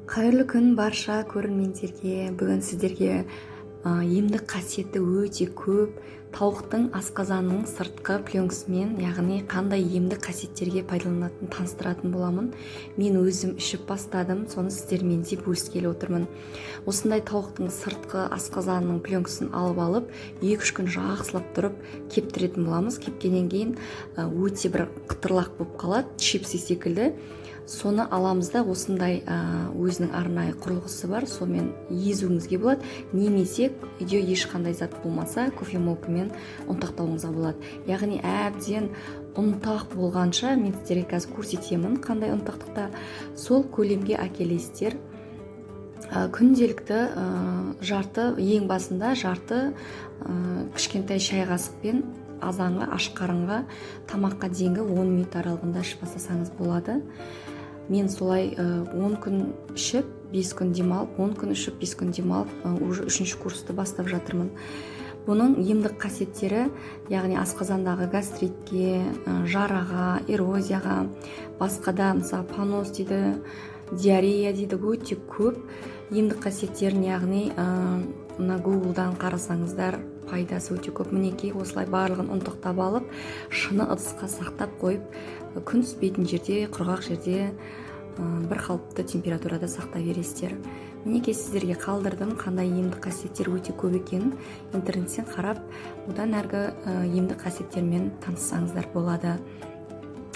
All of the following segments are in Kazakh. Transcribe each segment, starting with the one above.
Қайырлы күн барша көрермендерге. Бүгін сіздерге емдік қасиеті өте көп тауықтың асқазанының сыртқы пленкасымен, яғни қандай емдік қасиеттерге пайдаланатынын таныстыратын боламын. Мен өзім ішіп бастадым, соны сіздермен де бөліскелі отырмын. Осындай тауықтың сыртқы асқазанының пленкасын алып 2-3 күн жақсылап тұрып кептіретін боламыз. Кепкеннен кейін өте бір қытырлақ болып қалады, чипсы секілді. Соны аламыз да осындай өзінің арнайы құрылғысы бар, сонымен езуіңізге болады, немесе үйде ешқандай зат болмаса кофемолкамен ұнтақтауыңызға болады. Яғни әбден ұнтақ болғанша мен сіздерге қазір көрсетемін қандай ұнтақтықта. Сол көлемге әкелесіздер. Күнделікті ең басында жарты кішкентай шай қасықпен азанға, аш қарынға, тамаққа дейінгі 10 минут аралығында ішіп бастасаңыз болады. Мен солай 10 күн ішіп, 5 күн демалып, 10 күн ішіп, 5 күн демалып, уже 3-ші курсты бастап жатырмын. Бұның емдік қасиеттері, яғни асқазандағы гастритке, жараға, эрозияға, басқада, мысалы, понос дейді, диарея дейді, өте көп емдік қасиеттерін, яғни мына Google'дан қарасаңыздар, пайдасы өте көп. Мінекей осылай барлығын ұнтақтап алып, шыны ыдысқа сақтап қойып, күн түспейтін жерде, құрғақ жерде бір қалыпты температурада сақтай бересіздер. Мінекей сіздерге қалдырдым, қандай емдік қасиеттер өте көп екенін интернеттен қарап, одан әргі емдік қасиеттермен таныссаңыздар болады.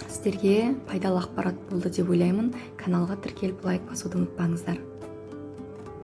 Сіздерге пайдалы ақпарат болды деп ойлаймын. Каналға тіркеліп лайк басуды ұмытпаңыздар.